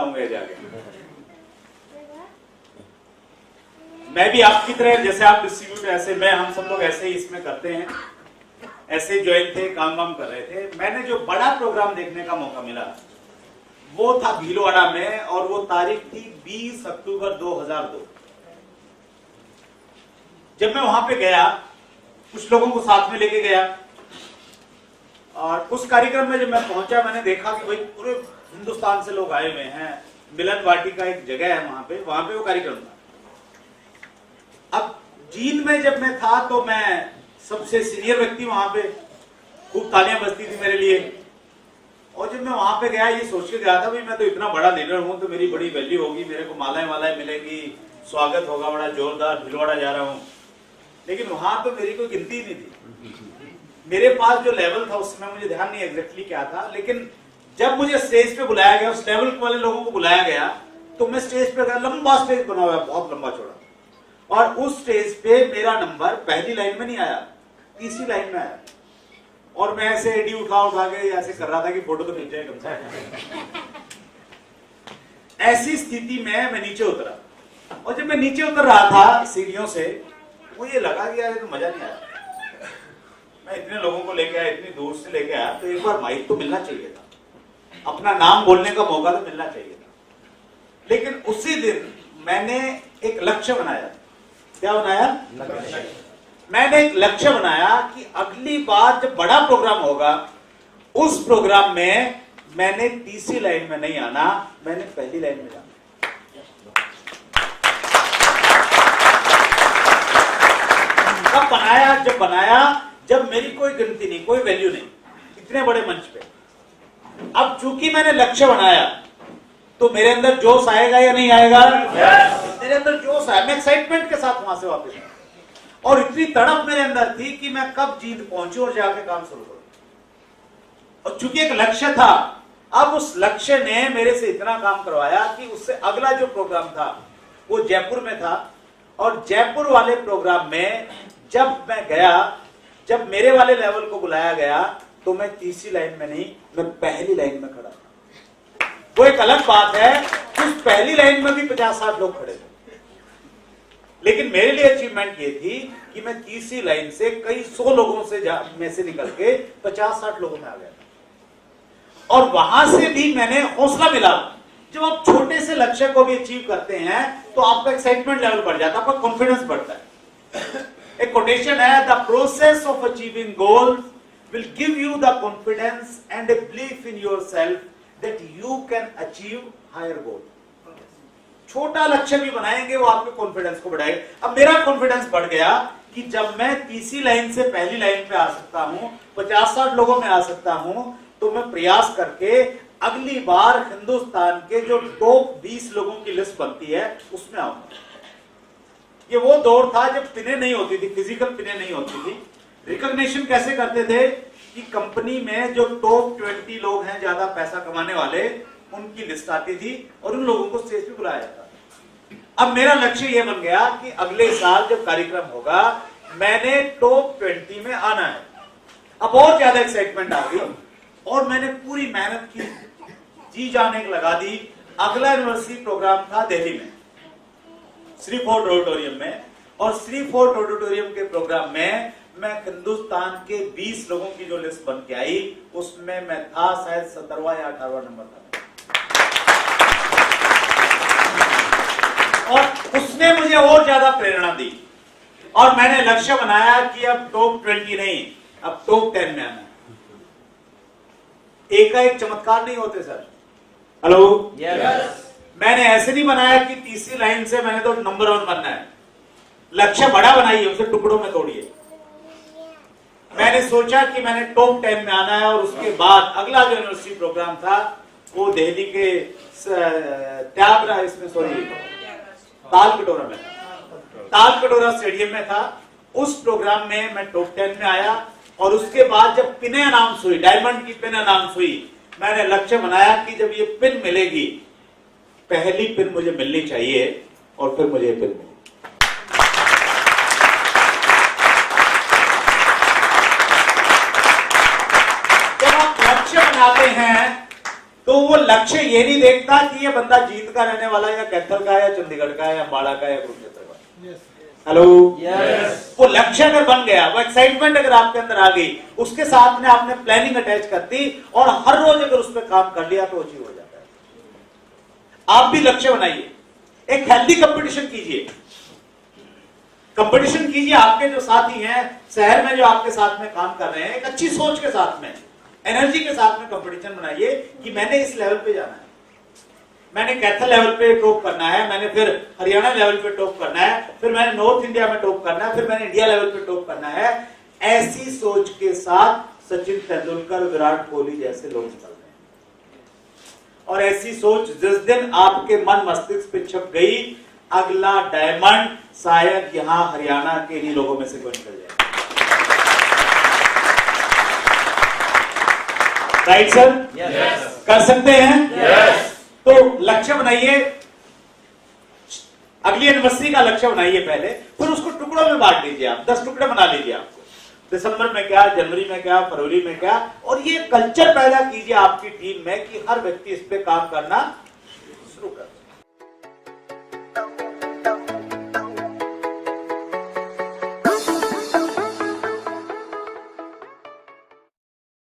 बताऊंगा जाके। मैं भी आपकी तरह, जैसे आप डिस्ट्रीब्यूट, ऐसे मैं, हम सब लोग ऐसे ही इसमें करते हैं, ऐसे ज्वाइन थे, काम वाम कर रहे थे। मैंने जो बड़ा प्रोग्राम देखने का मौका मिला वो था भीलवाड़ा में, और वो तारीख थी 20 अक्टूबर 2002। जब मैं वहां पे गया, कुछ लोगों को साथ में लेके गया, और उस कार्यक्रम में जब मैं पहुंचा, मैंने देखा कि भाई पूरे हिंदुस्तान से लोग आए हुए हैं। मिलन वाटिका एक जगह है वहां पे वो कार्यक्रम था। अब जींद में जब मैं था तो मैं सबसे सीनियर व्यक्ति वहां पे, खूब तालियां बजती थी मेरे लिए। और जब मैं वहां पे गया, ये सोच के गया था भाई मैं तो इतना बड़ा लीडर हूं तो मेरी बड़ी वैल्यू होगी, मेरे को मालाएं मिलेगी, स्वागत होगा बड़ा जोरदार, भीलवाड़ा जा रहा हूं। लेकिन वहां तो मेरी कोई गिनती नहीं थी। मेरे पास जो लेवल था उस समय, मुझे ध्यान नहीं एग्जैक्टली क्या था, लेकिन जब मुझे स्टेज पे बुलाया गया, उस लेवल वाले लोगों को बुलाया गया, तो मैं स्टेज पे गया। लंबा स्टेज बना हुआ है, बहुत लंबा चौड़ा, और उस स्टेज पे मेरा नंबर पहली लाइन में नहीं आया, तीसरी लाइन में आया। और मैं ऐसे एडी उठा के ऐसे कर रहा था कि फोटो तो खींच जाए कम से कम। ऐसी स्थिति में मैं नीचे उतरा, और जब मैं नीचे उतर रहा था सीढ़ियों से, मुझे लगा कि यार ये तो मजा नहीं आया। मैं इतने लोगों को लेके आया, इतनी दूर से लेके आया, तो एक बार माइक तो मिलना चाहिए था, अपना नाम बोलने का मौका तो मिलना चाहिए था। लेकिन उसी दिन मैंने एक लक्ष्य बनाया। क्या बनाया? मैंने एक लक्ष्य बनाया कि अगली बार जब बड़ा प्रोग्राम होगा, उस प्रोग्राम में मैंने तीसरी लाइन में नहीं आना, मैंने पहली लाइन में जाना। कब बनाया? जब मेरी कोई गिनती नहीं, कोई वैल्यू नहीं, इतने बड़े मंच पे। अब चूंकि मैंने लक्ष्य बनाया, तो मेरे अंदर जोश आएगा या नहीं आएगा? मेरे अंदर जोश आया, मैं एक्साइटमेंट के साथ वहां से वापस आया, और इतनी तड़प मेरे अंदर थी कि मैं कब जीत पहुंचूं और जाके काम शुरू करूं। और चूंकि एक लक्ष्य था, अब उस लक्ष्य ने मेरे से इतना काम करवाया कि उससे अगला जो प्रोग्राम था वो जयपुर में था। और जयपुर वाले प्रोग्राम में जब मैं गया, जब मेरे वाले लेवल को बुलाया गया, तो मैं तीसरी लाइन में नहीं, मैं पहली लाइन में खड़ा था। वो एक अलग बात है कि उस पहली लाइन में भी 50-60 लोग खड़े थे, लेकिन मेरे लिए अचीवमेंट ये थी कि मैं तीसरी लाइन से कई 100 लोगों में से निकल के 50-60 लोगों में आ गया। और वहां से भी मैंने हौसला मिला। जब आप छोटे से लक्ष्य को भी अचीव करते हैं तो आपका एक्साइटमेंट लेवल बढ़ जाता है, आपका कॉन्फिडेंस बढ़ता है। एक कोटेशन है, the process of achieving goals will give you the confidence and a belief in yourself that you can achieve higher goal. छोटा लक्ष्य भी बनाएंगे वो आपके कॉन्फिडेंस को बढ़ाएगा। अब मेरा कॉन्फिडेंस बढ़ गया कि जब मैं तीसरी लाइन से पहली लाइन पे आ सकता हूं, 50-60 लोगों में आ सकता हूं, तो मैं प्रयास करके अगली बार हिंदुस्तान के जो टॉप 20 लोगों की लिस्ट बनती है उसमें आऊंगा। ये वो दौर था जब पिनें नहीं होती थी, फिजिकल पिनें नहीं होती थी। रिकॉग्निशन कैसे करते थे कि कंपनी में जो टॉप 20 लोग हैं ज्यादा पैसा कमाने वाले, उनकी लिस्ट आती थी और उन लोगों को स्टेज पे बुलाया जाता। अब मेरा लक्ष्य यह बन गया कि अगले साल जब कार्यक्रम होगा, मैंने टॉप 20 में आना है। अब और ज्यादा एक्साइटमेंट आ गई और मैंने पूरी मेहनत की, जी जान एक लगा दी। अगला यूनिवर्सिटी प्रोग्राम था दिल्ली में, श्री फोर्ट ऑडिटोरियम में, और श्री फोर्ट ऑडिटोरियम के प्रोग्राम में मैं हिंदुस्तान के 20 लोगों की जो लिस्ट बन के आई, उसमें मैं था शायद 17वां या 18वां नंबर था। और उसने मुझे और ज्यादा प्रेरणा दी, और मैंने लक्ष्य बनाया कि अब टॉप 20 नहीं, अब टॉप 10 में आना। एक चमत्कार नहीं होते सर। Hello, yes. मैंने ऐसे नहीं बनाया कि तीसरी लाइन से मैंने तो नंबर 1 बनना है। लक्ष्य बड़ा बनाइए, उसे टुकड़ों में तोड़िए। मैंने सोचा कि मैंने टॉप 10 में आना है, और उसके बाद अगला जो यूनिवर्सिटी प्रोग्राम था वो दिल्ली के तालकटोरा में, तालकटोरा स्टेडियम में था। उस प्रोग्राम में मैं टॉप 10 में आया, और उसके बाद जब पिन अनाउंस हुई, डायमंड की पिन अनाउंस हुई, मैंने लक्ष्य बनाया कि जब ये पिन मिलेगी, पहली पिन मुझे मिलनी चाहिए, और फिर मुझे पिन मिली। जब आप लक्ष्य बनाते हैं तो वो लक्ष्य ये नहीं देखता कि ये बंदा जींद का रहने वाला है या कैथल का है या चंडीगढ़ का है या अम्बाड़ा का है या कुरुक्षेत्र का। हेलो, वो लक्ष्य अगर बन गया, वो एक्साइटमेंट अगर आपके अंदर आ गई, उसके साथ में आपने प्लानिंग अटैच कर दी और हर रोज अगर उस पर काम कर लिया तो अचीव हो जाता है। आप भी लक्ष्य बनाइए, एक हेल्दी कंपटीशन कीजिए, कंपटीशन कीजिए। आपके जो साथी हैं शहर में जो आपके साथ में काम कर रहे हैं, एक अच्छी सोच के साथ में, एनर्जी के साथ में कंपटीशन बनाइए कि मैंने इस लेवल पे जाना है, मैंने कैथल लेवल पे टॉप करना है, मैंने फिर हरियाणा लेवल पे टॉप करना है, फिर मैंने नॉर्थ इंडिया में टॉप करना है, फिर मैंने इंडिया लेवल पे टॉप करना है। ऐसी सोच के साथ सचिन तेंदुलकर, विराट कोहली जैसे लोग चल रहे हैं। और ऐसी सोच जिस दिन आपके मन मस्तिष्क पे छप गई, अगला डायमंड शायद यहां हरियाणा के ही लोगों में से कोई निकल जाए। Right sir? Yes. कर सकते हैं? Yes. तो लक्ष्य बनाइए, अगली एनिवर्सरी का लक्ष्य बनाइए पहले, फिर उसको टुकड़ों में बांट दीजिए। आप 10 टुकड़े बना लीजिए, आपको दिसंबर में क्या, जनवरी में क्या, फरवरी में क्या, और ये कल्चर पैदा कीजिए आपकी टीम में कि हर व्यक्ति इस पे काम करना शुरू कर।